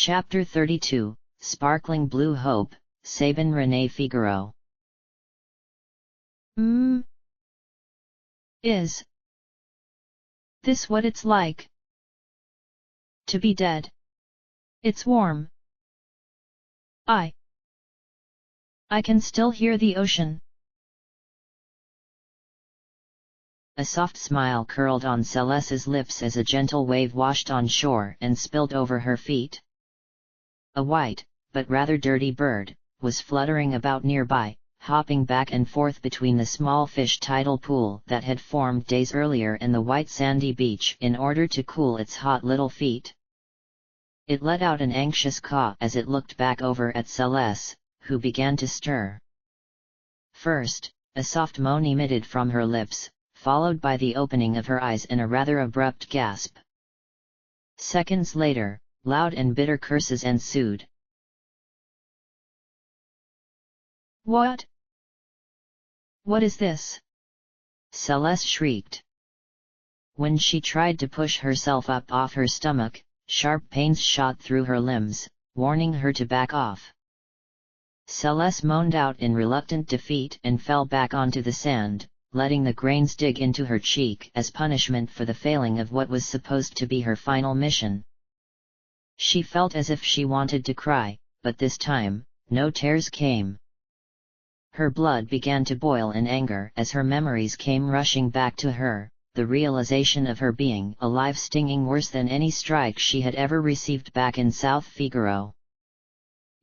Chapter 32, Sparkling Blue Hope, Sabin René Figaro. Is this what it's like to be dead? It's warm. I can still hear the ocean. A soft smile curled on Celes's lips as a gentle wave washed on shore and spilled over her feet. A white, but rather dirty bird, was fluttering about nearby, hopping back and forth between the small fish tidal pool that had formed days earlier and the white sandy beach in order to cool its hot little feet. It let out an anxious caw as it looked back over at Celes, who began to stir. First, a soft moan emitted from her lips, followed by the opening of her eyes and a rather abrupt gasp. Seconds later, loud and bitter curses ensued. What? What is this? Celes shrieked. When she tried to push herself up off her stomach, sharp pains shot through her limbs, warning her to back off. Celes moaned out in reluctant defeat and fell back onto the sand, letting the grains dig into her cheek as punishment for the failing of what was supposed to be her final mission. She felt as if she wanted to cry, but this time, no tears came. Her blood began to boil in anger as her memories came rushing back to her, the realization of her being alive stinging worse than any strike she had ever received back in South Figaro.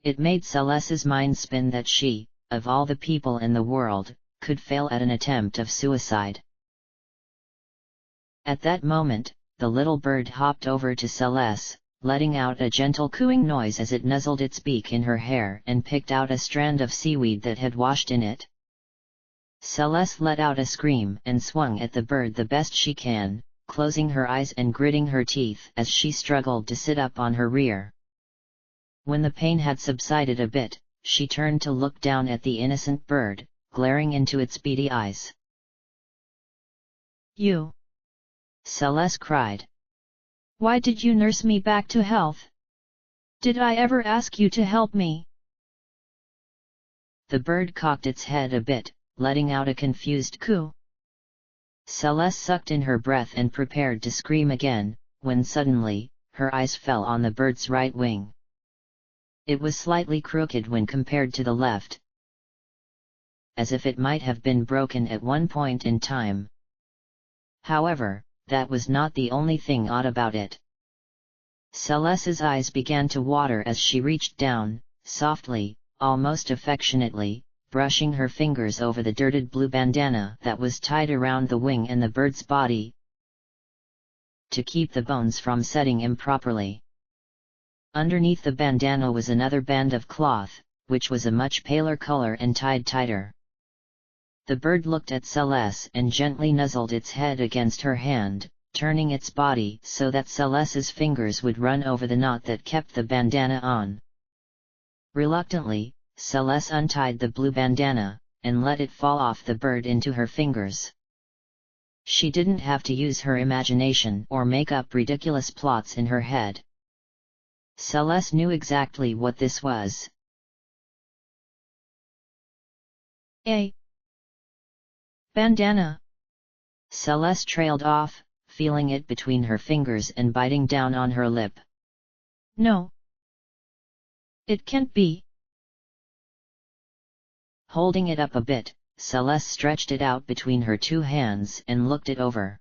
It made Celes's mind spin that she, of all the people in the world, could fail at an attempt of suicide. At that moment, the little bird hopped over to Celes, letting out a gentle cooing noise as it nuzzled its beak in her hair and picked out a strand of seaweed that had washed in it. Celes let out a scream and swung at the bird the best she can, closing her eyes and gritting her teeth as she struggled to sit up on her rear. When the pain had subsided a bit, she turned to look down at the innocent bird, glaring into its beady eyes. You! Celes cried. Why did you nurse me back to health? Did I ever ask you to help me? The bird cocked its head a bit, letting out a confused coo. Celes sucked in her breath and prepared to scream again, when suddenly, her eyes fell on the bird's right wing. It was slightly crooked when compared to the left, as if it might have been broken at one point in time. However, that was not the only thing odd about it. Celes's eyes began to water as she reached down, softly, almost affectionately, brushing her fingers over the dirted blue bandana that was tied around the wing and the bird's body, to keep the bones from setting improperly. Underneath the bandana was another band of cloth, which was a much paler color and tied tighter. The bird looked at Celes and gently nuzzled its head against her hand, turning its body so that Celes's fingers would run over the knot that kept the bandana on. Reluctantly, Celes untied the blue bandana, and let it fall off the bird into her fingers. She didn't have to use her imagination or make up ridiculous plots in her head. Celes knew exactly what this was. A bandana. Celes trailed off, feeling it between her fingers and biting down on her lip. No. It can't be. Holding it up a bit, Celes stretched it out between her two hands and looked it over.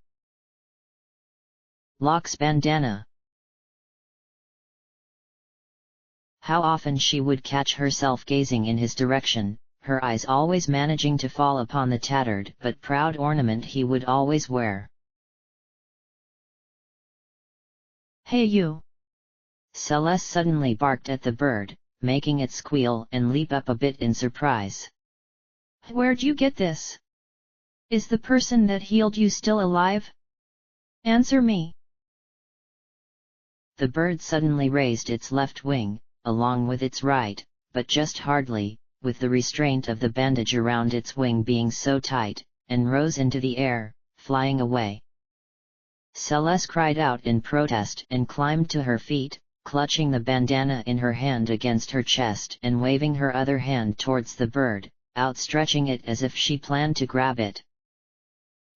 Locke's bandana. How often she would catch herself gazing in his direction, her eyes always managing to fall upon the tattered but proud ornament he would always wear. Hey you! Celes suddenly barked at the bird, making it squeal and leap up a bit in surprise. Where'd you get this? Is the person that healed you still alive? Answer me! The bird suddenly raised its left wing, along with its right, but just hardly, with the restraint of the bandage around its wing being so tight, and rose into the air, flying away. Celes cried out in protest and climbed to her feet, clutching the bandana in her hand against her chest and waving her other hand towards the bird, outstretching it as if she planned to grab it.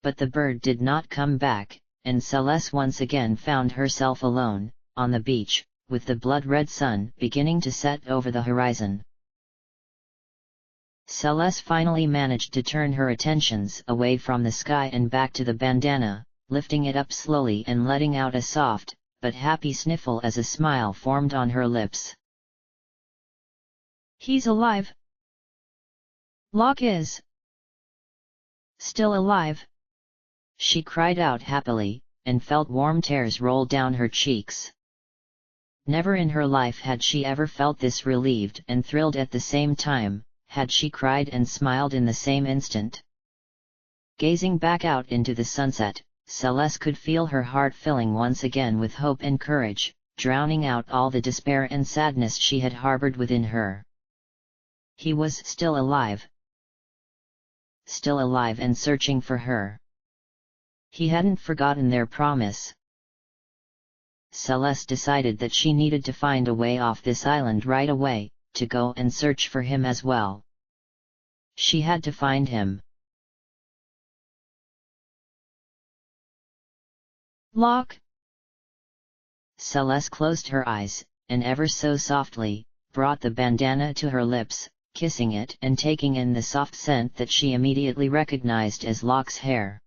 But the bird did not come back, and Celes once again found herself alone, on the beach, with the blood-red sun beginning to set over the horizon. Celes finally managed to turn her attentions away from the sky and back to the bandana, lifting it up slowly and letting out a soft, but happy sniffle as a smile formed on her lips. He's alive! Locke is still alive! She cried out happily, and felt warm tears roll down her cheeks. Never in her life had she ever felt this relieved and thrilled at the same time, had she cried and smiled in the same instant. Gazing back out into the sunset, Celes could feel her heart filling once again with hope and courage, drowning out all the despair and sadness she had harbored within her. He was still alive. Still alive and searching for her. He hadn't forgotten their promise. Celes decided that she needed to find a way off this island right away, to go and search for him as well. She had to find him. Locke! Celes closed her eyes, and ever so softly, brought the bandana to her lips, kissing it and taking in the soft scent that she immediately recognized as Locke's hair.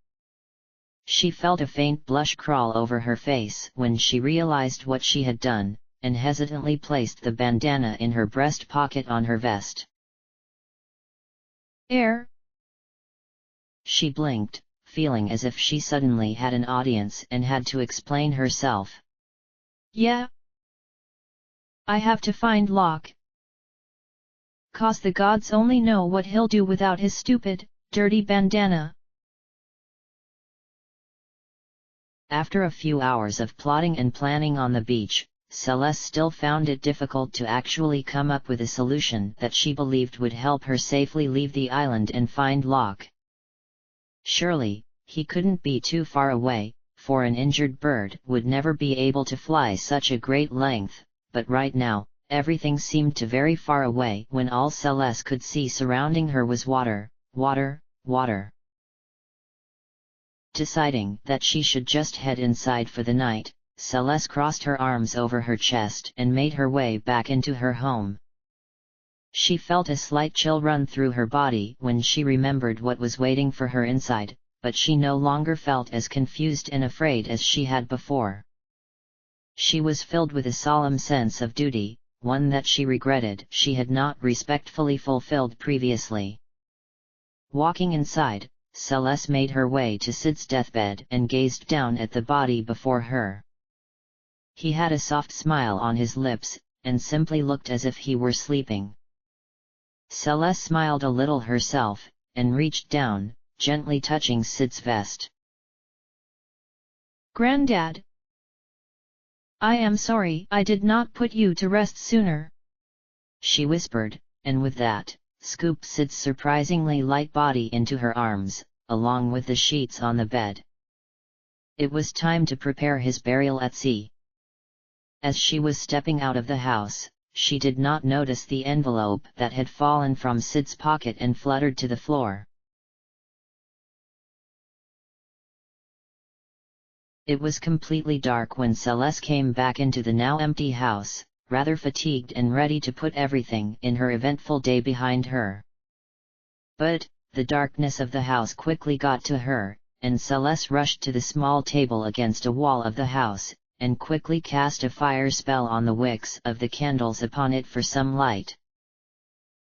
She felt a faint blush crawl over her face when she realized what she had done, and hesitantly placed the bandana in her breast pocket on her vest. Air? She blinked, feeling as if she suddenly had an audience and had to explain herself. Yeah. I have to find Locke. 'Cause the gods only know what he'll do without his stupid, dirty bandana. After a few hours of plotting and planning on the beach, Celes still found it difficult to actually come up with a solution that she believed would help her safely leave the island and find Locke. Surely, he couldn't be too far away, for an injured bird would never be able to fly such a great length, but right now, everything seemed too very far away when all Celes could see surrounding her was water, water, water. Deciding that she should just head inside for the night, Celes crossed her arms over her chest and made her way back into her home. She felt a slight chill run through her body when she remembered what was waiting for her inside, but she no longer felt as confused and afraid as she had before. She was filled with a solemn sense of duty, one that she regretted she had not respectfully fulfilled previously. Walking inside, Celes made her way to Sid's deathbed and gazed down at the body before her. He had a soft smile on his lips, and simply looked as if he were sleeping. Celes smiled a little herself, and reached down, gently touching Sid's vest. Granddad! I am sorry I did not put you to rest sooner, she whispered, and with that, scooped Sid's surprisingly light body into her arms, along with the sheets on the bed. It was time to prepare his burial at sea. As she was stepping out of the house, she did not notice the envelope that had fallen from Sid's pocket and fluttered to the floor. It was completely dark when Celes came back into the now empty house, rather fatigued and ready to put everything in her eventful day behind her. But, the darkness of the house quickly got to her, and Celes rushed to the small table against a wall of the house, and quickly cast a fire spell on the wicks of the candles upon it for some light.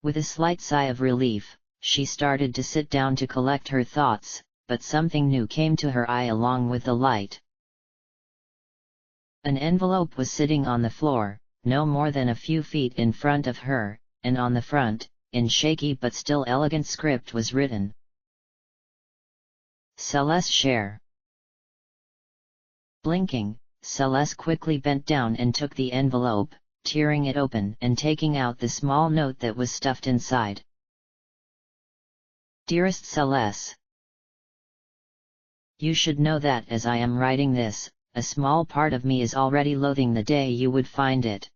With a slight sigh of relief, she started to sit down to collect her thoughts, but something new came to her eye along with the light. An envelope was sitting on the floor, no more than a few feet in front of her, and on the front, in shaky but still elegant script was written: Celes Chere. Blinking, Celes quickly bent down and took the envelope, tearing it open and taking out the small note that was stuffed inside. Dearest Celes, you should know that as I am writing this, a small part of me is already loathing the day you would find it.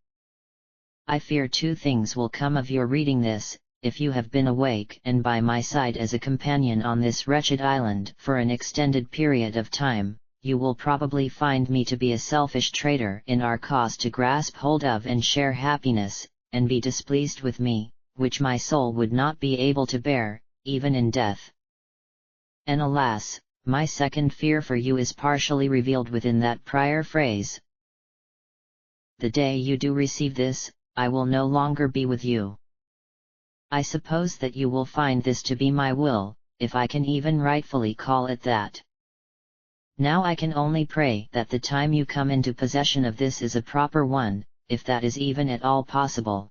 I fear two things will come of your reading this. If you have been awake and by my side as a companion on this wretched island for an extended period of time, you will probably find me to be a selfish traitor in our cause to grasp hold of and share happiness, and be displeased with me, which my soul would not be able to bear, even in death. And alas, my second fear for you is partially revealed within that prior phrase. The day you do receive this, I will no longer be with you. I suppose that you will find this to be my will, if I can even rightfully call it that. Now I can only pray that the time you come into possession of this is a proper one, if that is even at all possible.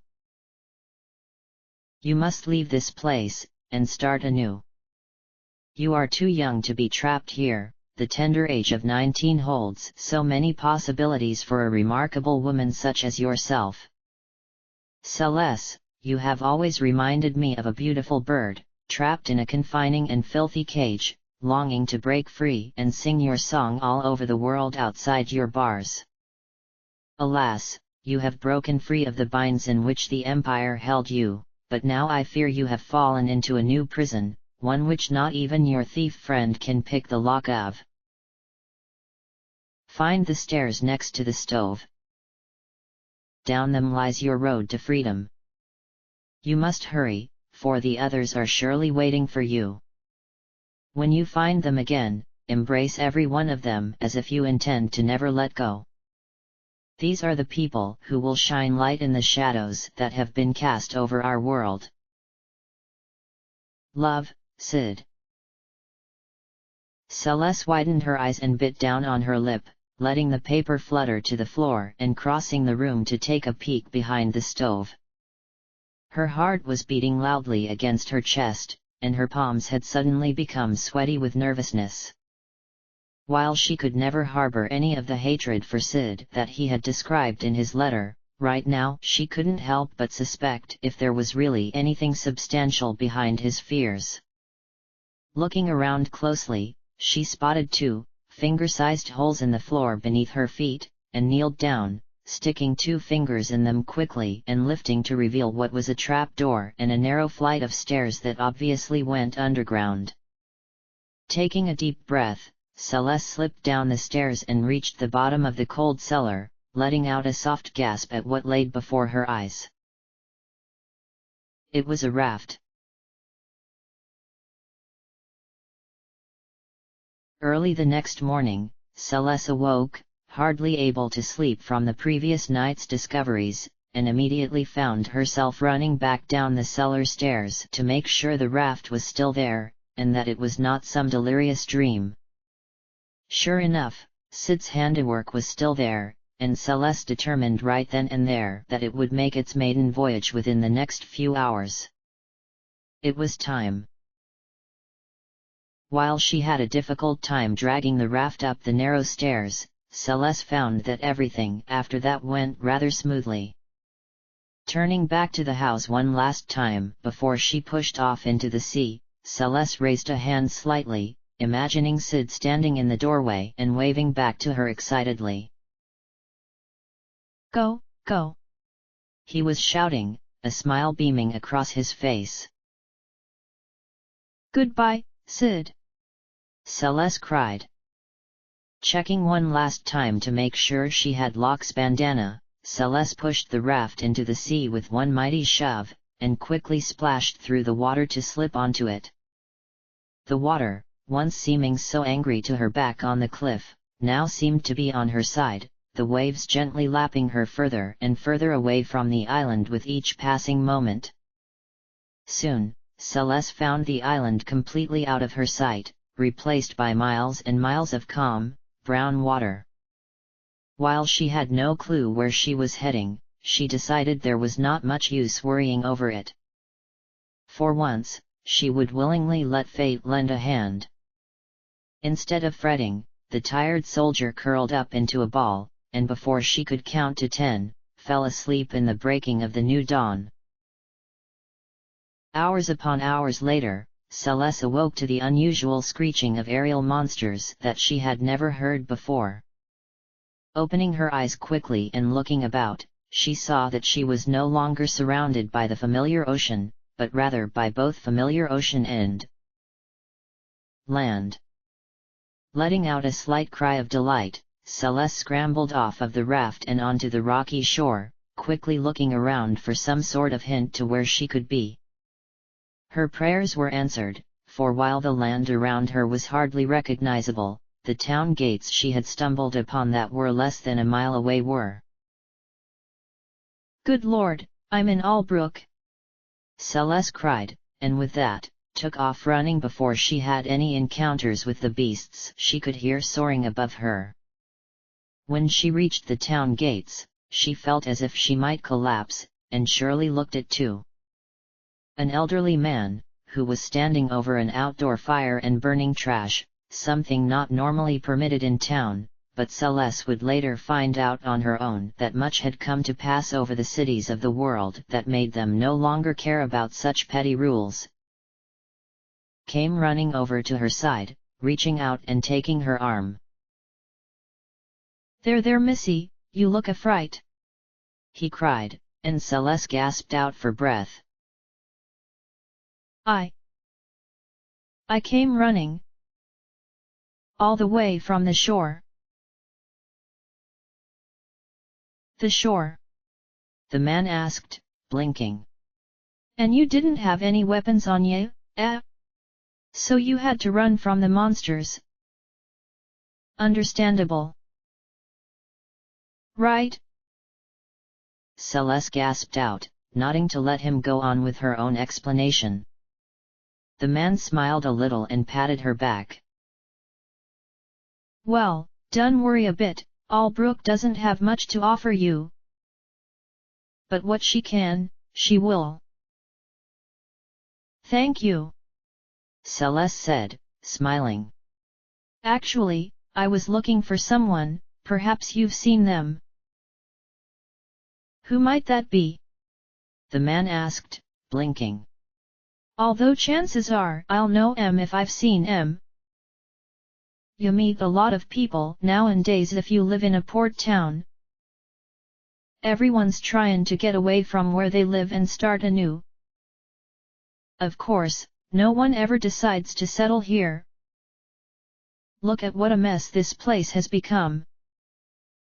You must leave this place, and start anew. You are too young to be trapped here. The tender age of 19 holds so many possibilities for a remarkable woman such as yourself. Celes, you have always reminded me of a beautiful bird, trapped in a confining and filthy cage, longing to break free and sing your song all over the world outside your bars. Alas, you have broken free of the binds in which the empire held you, but now I fear you have fallen into a new prison, one which not even your thief friend can pick the lock of. Find the stairs next to the stove. Down them lies your road to freedom. You must hurry, for the others are surely waiting for you. When you find them again, embrace every one of them as if you intend to never let go. These are the people who will shine light in the shadows that have been cast over our world. Love, Sid. Celes widened her eyes and bit down on her lip, letting the paper flutter to the floor and crossing the room to take a peek behind the stove. Her heart was beating loudly against her chest, and her palms had suddenly become sweaty with nervousness. While she could never harbor any of the hatred for Sid that he had described in his letter, right now she couldn't help but suspect if there was really anything substantial behind his fears. Looking around closely, she spotted two finger-sized holes in the floor beneath her feet, and kneeled down, sticking 2 fingers in them quickly and lifting to reveal what was a trap door and a narrow flight of stairs that obviously went underground. Taking a deep breath, Celes slipped down the stairs and reached the bottom of the cold cellar, letting out a soft gasp at what laid before her eyes. It was a raft. Early the next morning, Celes awoke, hardly able to sleep from the previous night's discoveries, and immediately found herself running back down the cellar stairs to make sure the raft was still there, and that it was not some delirious dream. Sure enough, Sid's handiwork was still there, and Celes determined right then and there that it would make its maiden voyage within the next few hours. It was time. While she had a difficult time dragging the raft up the narrow stairs, Celes found that everything after that went rather smoothly. Turning back to the house one last time before she pushed off into the sea, Celes raised a hand slightly, imagining Sid standing in the doorway and waving back to her excitedly. Go, go! He was shouting, a smile beaming across his face. Goodbye, Sid! Celes cried. Checking one last time to make sure she had Locke's bandana, Celes pushed the raft into the sea with one mighty shove, and quickly splashed through the water to slip onto it. The water, once seeming so angry to her back on the cliff, now seemed to be on her side, the waves gently lapping her further and further away from the island with each passing moment. Soon, Celes found the island completely out of her sight, replaced by miles and miles of calm, brown water. While she had no clue where she was heading, she decided there was not much use worrying over it. For once, she would willingly let fate lend a hand. Instead of fretting, the tired soldier curled up into a ball, and before she could count to 10, fell asleep in the breaking of the new dawn. Hours upon hours later, Celes awoke to the unusual screeching of aerial monsters that she had never heard before. Opening her eyes quickly and looking about, she saw that she was no longer surrounded by the familiar ocean, but rather by both familiar ocean and land. Letting out a slight cry of delight, Celes scrambled off of the raft and onto the rocky shore, quickly looking around for some sort of hint to where she could be. Her prayers were answered, for while the land around her was hardly recognizable, the town gates she had stumbled upon that were less than a mile away were. "Good Lord, I'm in Albrook!" Celes cried, and with that, took off running before she had any encounters with the beasts she could hear soaring above her. When she reached the town gates, she felt as if she might collapse, and surely looked at two. An elderly man, who was standing over an outdoor fire and burning trash, something not normally permitted in town, but Celes would later find out on her own that much had come to pass over the cities of the world that made them no longer care about such petty rules. Came running over to her side, reaching out and taking her arm. There, Missy, you look a fright!" he cried, and Celes gasped out for breath. I came running all the way from the shore." "The shore?" the man asked, blinking. "And you didn't have any weapons on you, eh? So you had to run from the monsters?" "Understandable." "Right?" Celes gasped out, nodding to let him go on with her own explanation. The man smiled a little and patted her back. "Well, don't worry a bit, Albrook doesn't have much to offer you. But what she can, she will." "Thank you," Celes said, smiling. "Actually, I was looking for someone, perhaps you've seen them." "Who might that be?" the man asked, blinking. "Although chances are I'll know 'em if I've seen 'em. You meet a lot of people nowadays if you live in a port town. Everyone's trying to get away from where they live and start anew. Of course, no one ever decides to settle here. Look at what a mess this place has become."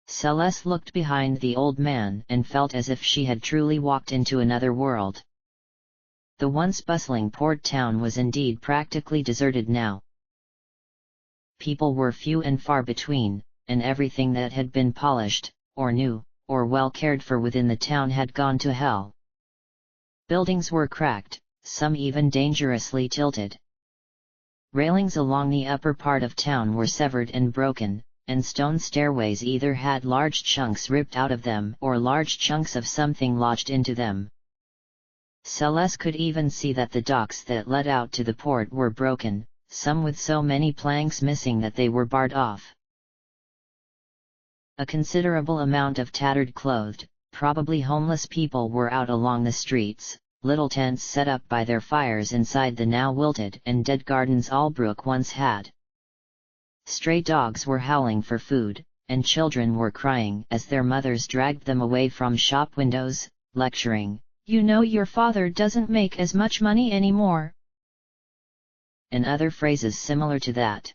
Celes looked behind the old man and felt as if she had truly walked into another world. The once bustling port town was indeed practically deserted now. People were few and far between, and everything that had been polished, or new, or well cared for within the town had gone to hell. Buildings were cracked, some even dangerously tilted. Railings along the upper part of town were severed and broken, and stone stairways either had large chunks ripped out of them or large chunks of something lodged into them. Celes could even see that the docks that led out to the port were broken, some with so many planks missing that they were barred off. A considerable amount of tattered clothed, probably homeless people were out along the streets, little tents set up by their fires inside the now wilted and dead gardens Albrook once had. Stray dogs were howling for food, and children were crying as their mothers dragged them away from shop windows, lecturing, "You know your father doesn't make as much money anymore," and other phrases similar to that.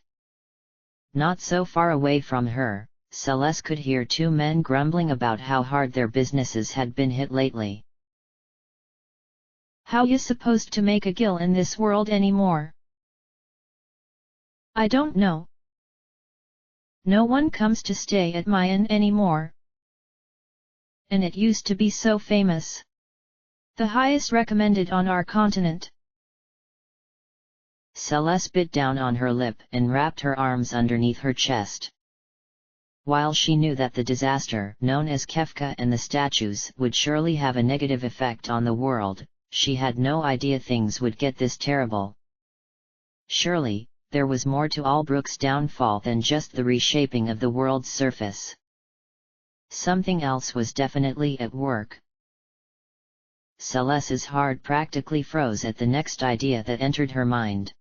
Not so far away from her, Celes could hear two men grumbling about how hard their businesses had been hit lately. "How you supposed to make a gill in this world anymore?" "I don't know. No one comes to stay at my inn anymore. And it used to be so famous. The highest recommended on our continent." Celes bit down on her lip and wrapped her arms underneath her chest. While she knew that the disaster known as Kefka and the statues would surely have a negative effect on the world, she had no idea things would get this terrible. Surely, there was more to Albrook's downfall than just the reshaping of the world's surface. Something else was definitely at work. Celes's heart practically froze at the next idea that entered her mind.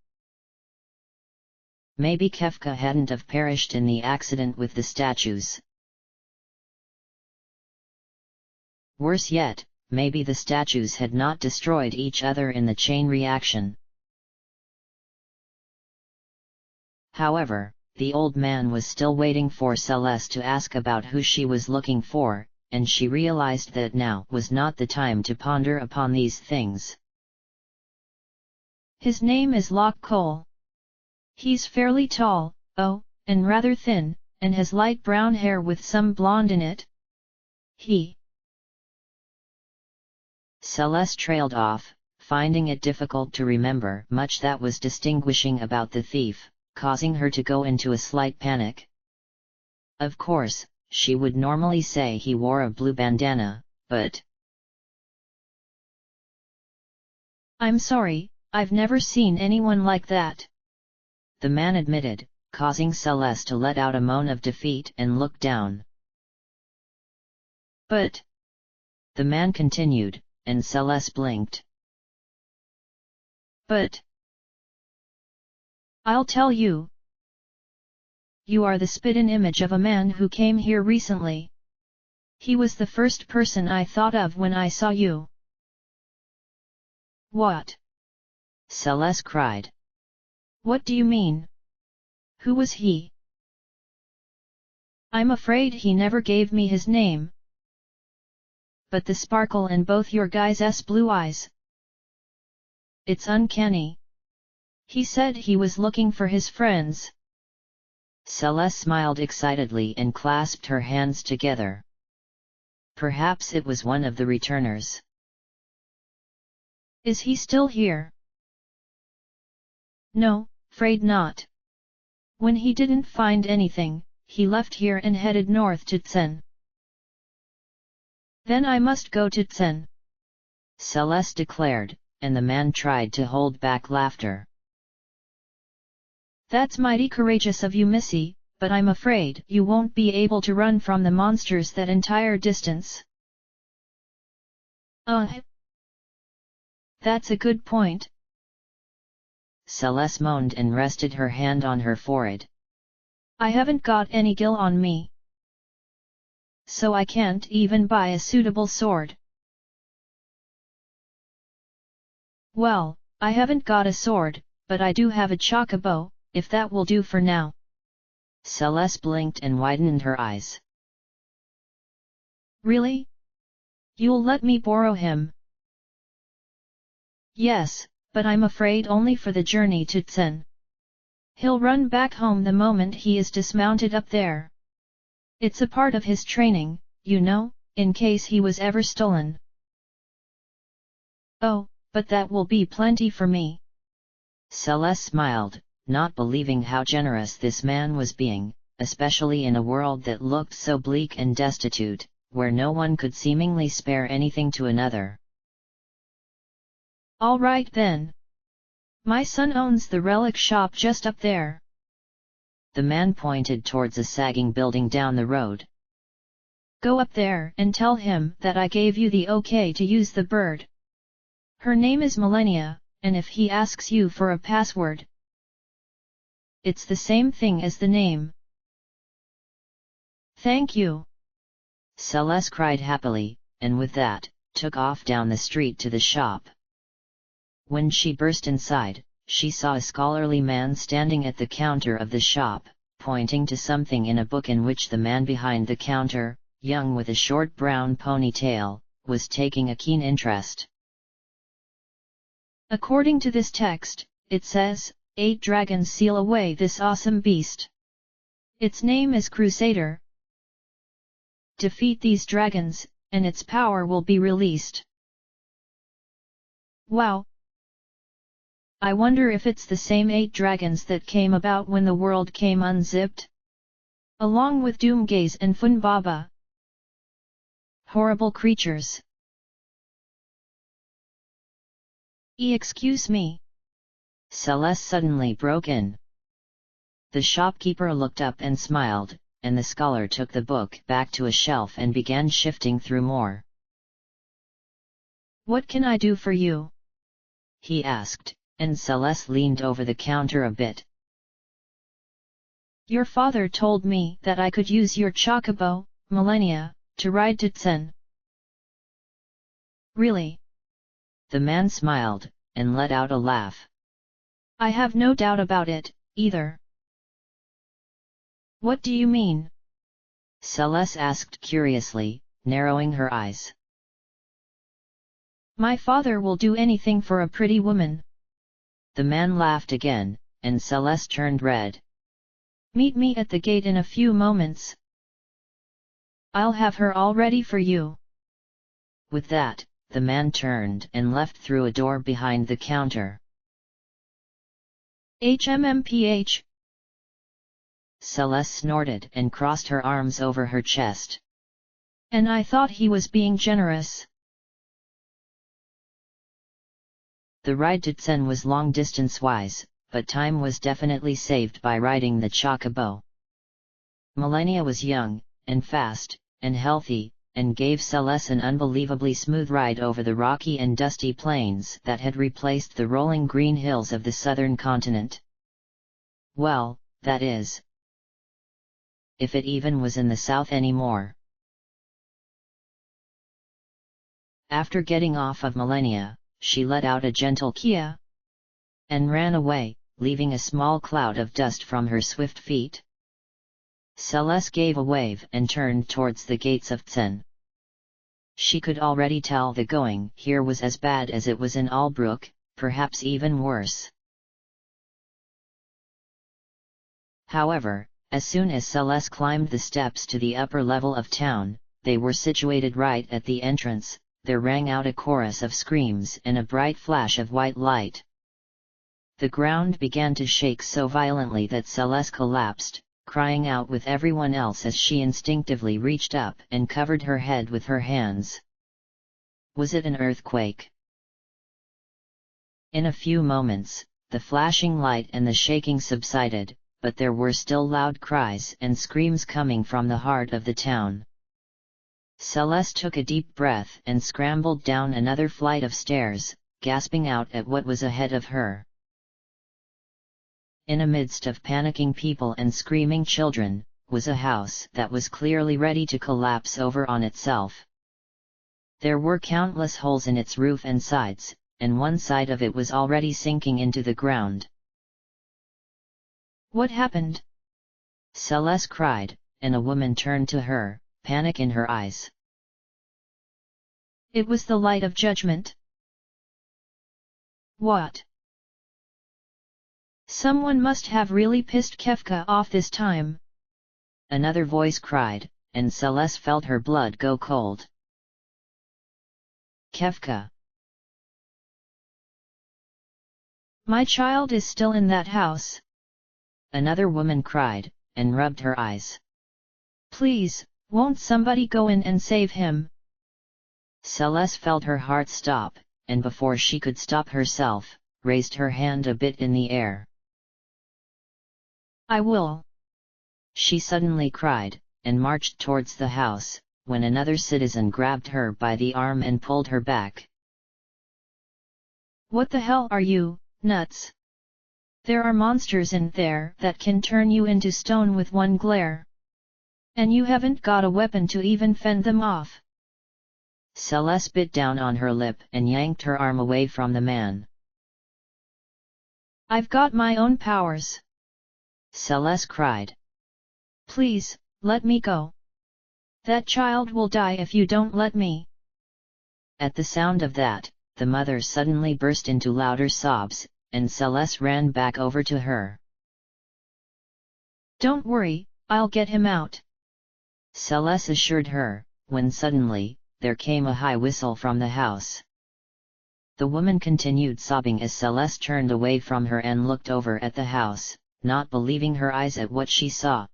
Maybe Kefka hadn't have perished in the accident with the statues. Worse yet, maybe the statues had not destroyed each other in the chain reaction. However, the old man was still waiting for Celes to ask about who she was looking for, and she realized that now was not the time to ponder upon these things. His name is Lok Cole. He's fairly tall, oh, and rather thin, and has light brown hair with some blonde in it. Celes trailed off, finding it difficult to remember much that was distinguishing about the thief, causing her to go into a slight panic. Of course, she would normally say he wore a blue bandana, but... I'm sorry, I've never seen anyone like that, the man admitted, causing Celes to let out a moan of defeat and look down. But... the man continued, and Celes blinked. But... I'll tell you. You are the spit-in image of a man who came here recently. He was the first person I thought of when I saw you. What? Celes cried. What do you mean? Who was he? I'm afraid he never gave me his name. But the sparkle in both your guys' blue eyes. It's uncanny. He said he was looking for his friends. Celes smiled excitedly and clasped her hands together. Perhaps it was one of the returners. Is he still here? No, afraid not. When he didn't find anything, he left here and headed north to Tsen. Then I must go to Tsen, Celes declared, and the man tried to hold back laughter. That's mighty courageous of you, Missy, but I'm afraid you won't be able to run from the monsters that entire distance. That's a good point. Celes moaned and rested her hand on her forehead. I haven't got any gil on me, so I can't even buy a suitable sword. Well, I haven't got a sword, but I do have a chocobo, if that will do for now. Celes blinked and widened her eyes. Really? You'll let me borrow him? Yes, but I'm afraid only for the journey to Tsen. He'll run back home the moment he is dismounted up there. It's a part of his training, you know, in case he was ever stolen. Oh, but that will be plenty for me. Celes smiled, not believing how generous this man was being, especially in a world that looked so bleak and destitute, where no one could seemingly spare anything to another. All right then. My son owns the relic shop just up there. The man pointed towards a sagging building down the road. Go up there and tell him that I gave you the okay to use the bird. Her name is Millennia, and if he asks you for a password, it's the same thing as the name. Thank you. Celes cried happily, and with that, took off down the street to the shop. When she burst inside, she saw a scholarly man standing at the counter of the shop, pointing to something in a book in which the man behind the counter, young with a short brown ponytail, was taking a keen interest. According to this text, it says, 8 dragons seal away this awesome beast. Its name is Crusader. Defeat these dragons, and its power will be released. Wow! I wonder if it's the same 8 dragons that came about when the world came unzipped? Along with Doomgaze and Funbaba. Horrible creatures. Excuse me. Celes suddenly broke in. The shopkeeper looked up and smiled, and the scholar took the book back to a shelf and began shifting through more. What can I do for you? He asked, and Celes leaned over the counter a bit. Your father told me that I could use your chocobo, Millennia, to ride to Tsen. Really? The man smiled, and let out a laugh. I have no doubt about it, either. What do you mean? Celes asked curiously, narrowing her eyes. My father will do anything for a pretty woman. The man laughed again, and Celes turned red. Meet me at the gate in a few moments. I'll have her all ready for you. With that, the man turned and left through a door behind the counter. HMMPH. Celes snorted and crossed her arms over her chest. And I thought he was being generous. The ride to Celes was long distance-wise, but time was definitely saved by riding the chocobo. Milenia was young, and fast, and healthy, and gave Celes an unbelievably smooth ride over the rocky and dusty plains that had replaced the rolling green hills of the southern continent. Well, that is, if it even was in the south anymore. After getting off of Milenia, she let out a gentle kia and ran away, leaving a small cloud of dust from her swift feet. Celes gave a wave and turned towards the gates of Celes. She could already tell the going here was as bad as it was in Albrook, perhaps even worse. However, as soon as Celes climbed the steps to the upper level of town, they were situated right at the entrance. There rang out a chorus of screams and a bright flash of white light. The ground began to shake so violently that Celes collapsed, crying out with everyone else as she instinctively reached up and covered her head with her hands. Was it an earthquake? In a few moments, the flashing light and the shaking subsided, but there were still loud cries and screams coming from the heart of the town. Celes took a deep breath and scrambled down another flight of stairs, gasping out at what was ahead of her. In a midst of panicking people and screaming children, was a house that was clearly ready to collapse over on itself. There were countless holes in its roof and sides, and one side of it was already sinking into the ground. What happened? Celes cried, and a woman turned to her, panic in her eyes. It was the light of judgment. What? Someone must have really pissed Kefka off this time. Another voice cried, and Celes felt her blood go cold. Kefka. My child is still in that house. Another woman cried, and rubbed her eyes. Please, won't somebody go in and save him? Celes felt her heart stop, and before she could stop herself, raised her hand a bit in the air. I will. She suddenly cried, and marched towards the house, when another citizen grabbed her by the arm and pulled her back. What the hell are you, nuts? There are monsters in there that can turn you into stone with one glare. And you haven't got a weapon to even fend them off. Celes bit down on her lip and yanked her arm away from the man. I've got my own powers. Celes cried. Please, let me go. That child will die if you don't let me. At the sound of that, the mother suddenly burst into louder sobs, and Celes ran back over to her. Don't worry, I'll get him out. Celes assured her, when suddenly, there came a high whistle from the house. The woman continued sobbing as Celes turned away from her and looked over at the house, not believing her eyes at what she saw.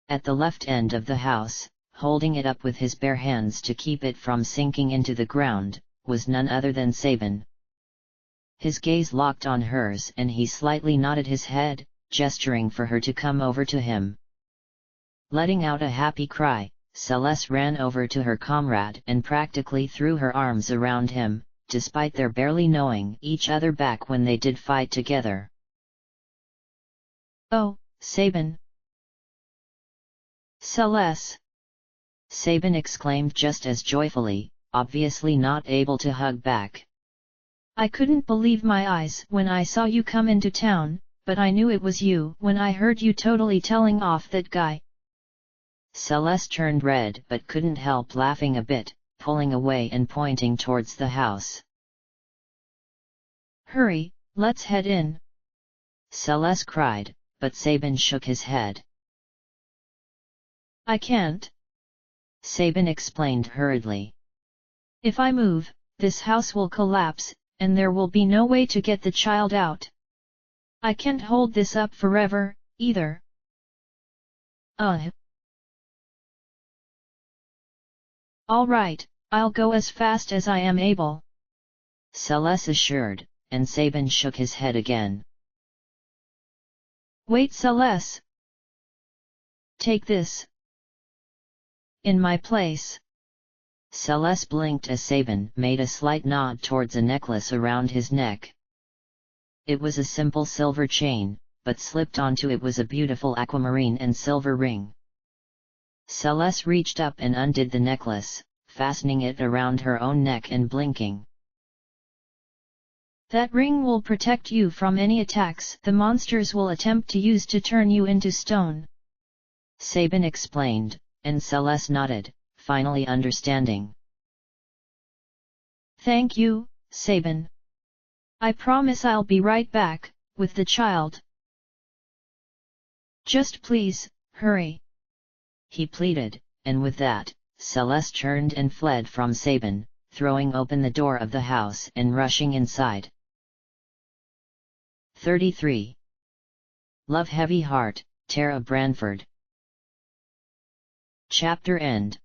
At the left end of the house, holding it up with his bare hands to keep it from sinking into the ground, was none other than Sabin. His gaze locked on hers and he slightly nodded his head, gesturing for her to come over to him. Letting out a happy cry, Celes ran over to her comrade and practically threw her arms around him, despite their barely knowing each other back when they did fight together. Oh, Sabin! Celes! Sabin exclaimed just as joyfully, obviously not able to hug back. I couldn't believe my eyes when I saw you come into town, but I knew it was you when I heard you totally telling off that guy. Celes turned red but couldn't help laughing a bit, pulling away and pointing towards the house. Hurry, let's head in. Celes cried, but Sabin shook his head. I can't. Sabin explained hurriedly. If I move, this house will collapse, and there will be no way to get the child out. I can't hold this up forever, either. All right, I'll go as fast as I am able. Celes assured, and Sabin shook his head again. Wait, Celes. Take this. In my place. Celes blinked as Sabin made a slight nod towards a necklace around his neck. It was a simple silver chain, but slipped onto it was a beautiful aquamarine and silver ring. Celes reached up and undid the necklace, fastening it around her own neck and blinking. That ring will protect you from any attacks the monsters will attempt to use to turn you into stone. Sabin explained, and Celes nodded, finally understanding. Thank you, Sabin. I promise I'll be right back, with the child. Just please, hurry. He pleaded, and with that, Celes turned and fled from Sabin, throwing open the door of the house and rushing inside. 33. Love Heavy Heart, Tara Branford. Chapter End.